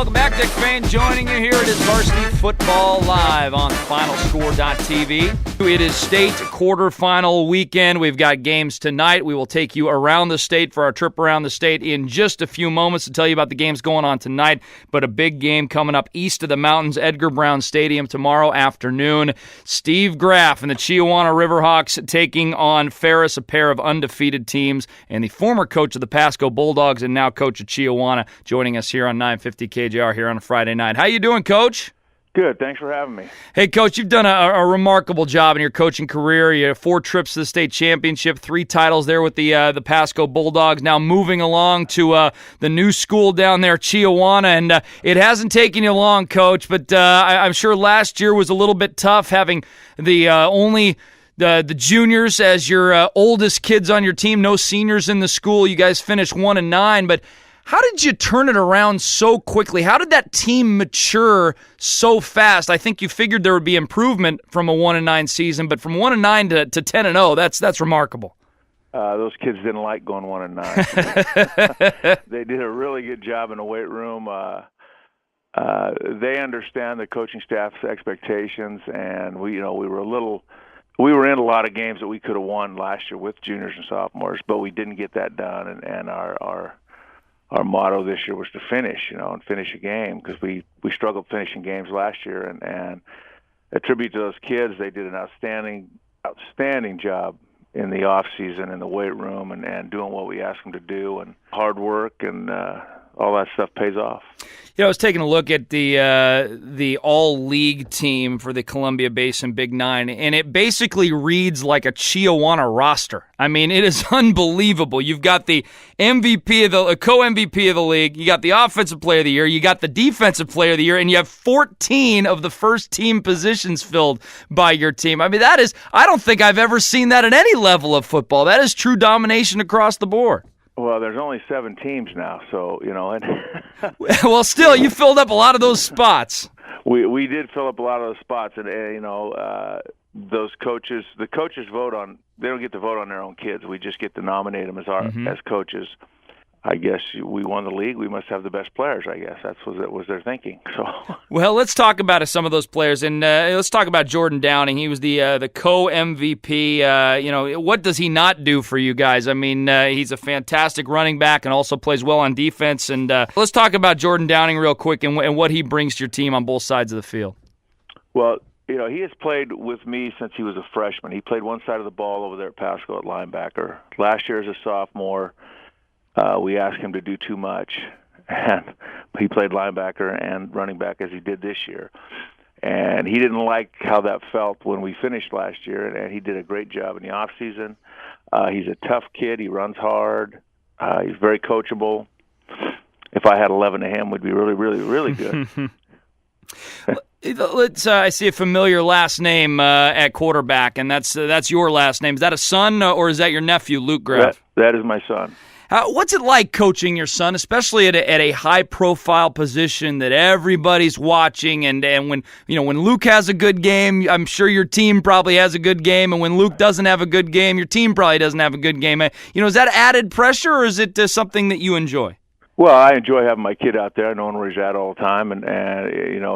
welcome back. Dick Fain joining you here. It is Varsity Football Live on FinalScore.tv. It is state quarterfinal weekend. We've got games tonight. We will take you around the state for our trip around the state in just a few moments to tell you about the games going on tonight. But a big game coming up east of the mountains, Edgar Brown Stadium tomorrow afternoon. Steve Graf and the Chiawana Riverhawks taking on Ferris, a pair of undefeated teams, and the former coach of the Pasco Bulldogs and now coach of Chiawana, joining us here on 950 KJR here on a Friday night. How you doing, Coach? Good. Thanks for having me. Hey, Coach, you've done a remarkable job in your coaching career. You had 4 trips to the state championship, 3 titles there with the Pasco Bulldogs. Now moving along to the new school down there, Chiawana, and it hasn't taken you long, Coach, but I'm sure last year was a little bit tough having the juniors as your oldest kids on your team, no seniors in the school. You guys finished 1-9, but how did you turn it around so quickly? How did that team mature so fast? I think you figured there would be improvement from a 1-9 season, but from 1-9 to 10-0, that's remarkable. Those kids didn't like going 1-9. They did a really good job in the weight room. They understand the coaching staff's expectations, and we were in a lot of games that we could have won last year with juniors and sophomores, but we didn't get that done, and our motto this year was to finish, and finish a game, because we struggled finishing games last year, and a tribute to those kids. They did an outstanding job in the off season in the weight room and doing what we asked them to do, and hard work and all that stuff pays off. I was taking a look at the all-league team for the Columbia Basin Big Nine, and it basically reads like a Chiawana roster. I mean, it is unbelievable. You've got the MVP co-MVP of the league, you got the Offensive Player of the Year, you got the Defensive Player of the Year, and you have 14 of the first-team positions filled by your team. I mean, I don't think I've ever seen that at any level of football. That is true domination across the board. Well, there's only 7 teams now, so Well, still, you filled up a lot of those spots. We did fill up a lot of those spots, and those coaches. The coaches vote on. They don't get to vote on their own kids. We just get to nominate them as coaches. I guess we won the league. We must have the best players. I guess that was their thinking. So, well, let's talk about some of those players, and let's talk about Jordan Downing. He was the co-MVP. What does he not do for you guys? I mean, he's a fantastic running back and also plays well on defense. And let's talk about Jordan Downing real quick and what he brings to your team on both sides of the field. Well, he has played with me since he was a freshman. He played one side of the ball over there at Pasco at linebacker. Last year as a sophomore, we asked him to do too much, and he played linebacker and running back as he did this year. And he didn't like how that felt when we finished last year, and he did a great job in the off season. He's a tough kid. He runs hard. He's very coachable. If I had 11 of him, we'd be really, really, really good. I see a familiar last name at quarterback, and that's your last name. Is that a son, or is that your nephew, Luke Graf? That is my son. What's it like coaching your son, especially at a high-profile position that everybody's watching? And when Luke has a good game, I'm sure your team probably has a good game. And when Luke doesn't have a good game, your team probably doesn't have a good game. Is that added pressure, or is it something that you enjoy? Well, I enjoy having my kid out there. I know where he's at all the time, and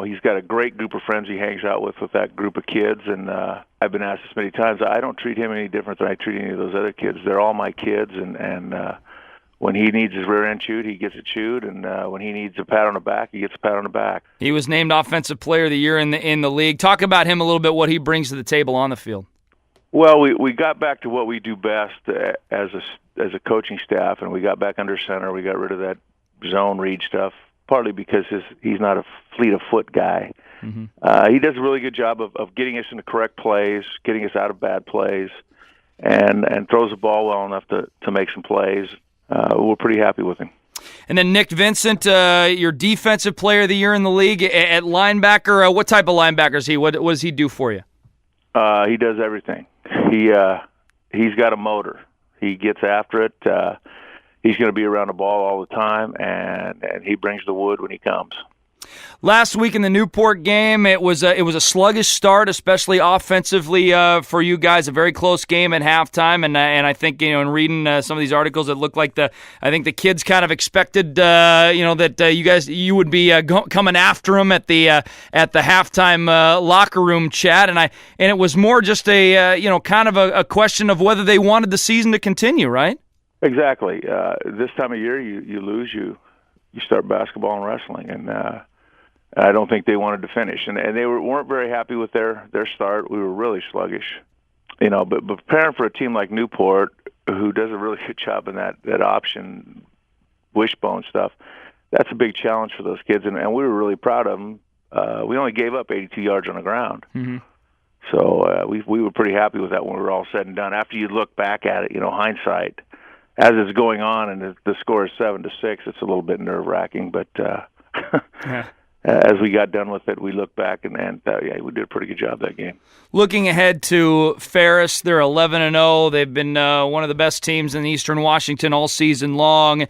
he's got a great group of friends he hangs out with that group of kids. And I've been asked this many times. I don't treat him any different than I treat any of those other kids. They're all my kids, and when he needs his rear end chewed, he gets it chewed, and when he needs a pat on the back, he gets a pat on the back. He was named Offensive Player of the Year in the league. Talk about him a little bit, what he brings to the table on the field. Well, we got back to what we do best as a coaching staff, and we got back under center. We got rid of that zone read stuff, partly because he's not a fleet of foot guy. Mm-hmm. He does a really good job of getting us into correct plays, getting us out of bad plays, and throws the ball well enough to make some plays. We're pretty happy with him. And then Nick Vincent, your Defensive Player of the Year in the league at linebacker. What type of linebacker is he? What does he do for you? He does everything. He's got a motor. He gets after it. He's going to be around the ball all the time, and he brings the wood when he comes. Last week in the Newport game, it was a sluggish start, especially offensively for you guys. A very close game at halftime, and I think in reading some of these articles, it looked like the kids kind of expected that you would be coming after them at the halftime locker room chat, and it was more just a kind of a question of whether they wanted the season to continue, right? Exactly. This time of year, you lose, you start basketball and wrestling, and I don't think they wanted to finish, and they weren't very happy with their start. We were really sluggish, But preparing for a team like Newport, who does a really good job in that option wishbone stuff, that's a big challenge for those kids, and we were really proud of them. We only gave up 82 yards on the ground, so we were pretty happy with that when we were all said and done. After you look back at it, hindsight, as it's going on, and the score is 7-6, it's a little bit nerve-wracking, but. Yeah. As we got done with it, we looked back and we did a pretty good job that game. Looking ahead to Ferris, they're 11-0. They've been one of the best teams in Eastern Washington all season long.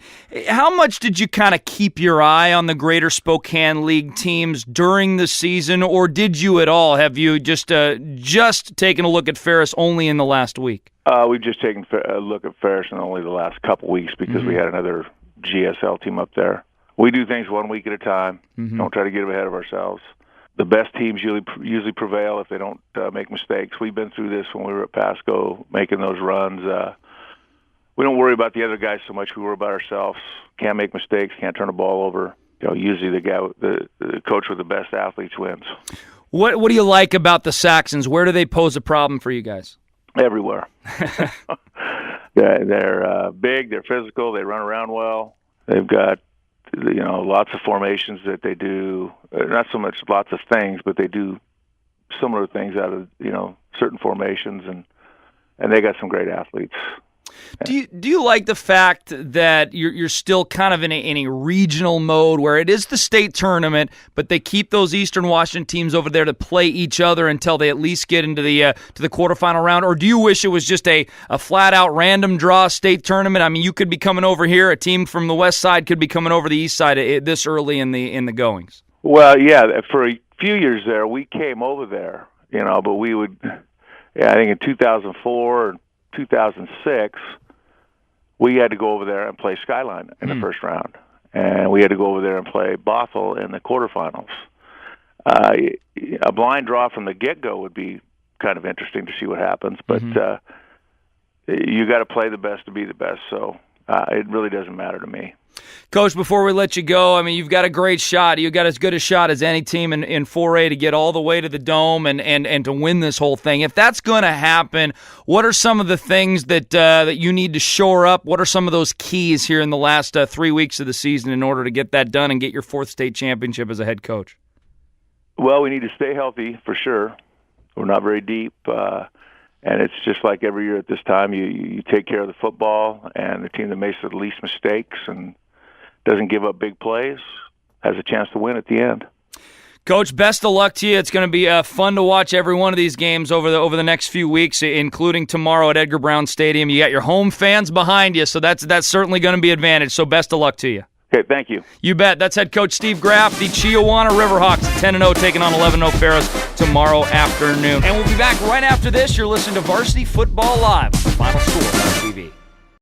How much did you kind of keep your eye on the Greater Spokane League teams during the season, or did you at all? Have you just taken a look at Ferris only in the last week? We've just taken a look at Ferris in only the last couple weeks because we had another GSL team up there. We do things 1 week at a time. Don't try to get ahead of ourselves. The best teams usually prevail if they don't make mistakes. We've been through this when we were at Pasco, making those runs. We don't worry about the other guys so much. We worry about ourselves. Can't make mistakes. Can't turn the ball over. Usually the coach with the best athletes wins. What do you like about the Saxons? Where do they pose a problem for you guys? Everywhere. They're big. They're physical. They run around well. They've got lots of formations that they do, not so much lots of things, but they do similar things out of, certain formations, and they got some great athletes. Do you like the fact that you're still kind of in a regional mode where it is the state tournament, but they keep those Eastern Washington teams over there to play each other until they at least get into the quarterfinal round? Or do you wish it was just a flat out random draw state tournament? I mean, you could be coming over here, a team from the west side could be coming over the east side this early in the goings. Well, yeah, for a few years there, we came over there, but we would, I think in 2004. 2006, we had to go over there and play Skyline in the first round, and we had to go over there and play Bothell in the quarterfinals. A blind draw from the get-go would be kind of interesting to see what happens, but you got to play the best to be the best, so it really doesn't matter to me. Coach, before we let you go, I mean, you've got a great shot. You've got as good a shot as any team in 4A to get all the way to the Dome and to win this whole thing. If that's going to happen, what are some of the things that you need to shore up? What are some of those keys here in the last 3 weeks of the season in order to get that done and get your fourth state championship as a head coach? Well, we need to stay healthy for sure. We're not very deep. And it's just like every year at this time, you take care of the football, and the team that makes the least mistakes and doesn't give up big plays has a chance to win at the end. Coach, best of luck to you. It's going to be fun to watch every one of these games over the next few weeks, including tomorrow at Edgar Brown Stadium. You got your home fans behind you, so that's certainly going to be an advantage. So best of luck to you. Okay, thank you. You bet. That's head coach Steve Graf, the Chiawana Riverhawks, 10-0, taking on 11-0 Ferris tomorrow afternoon. And we'll be back right after this. You're listening to Varsity Football Live on Final Score TV.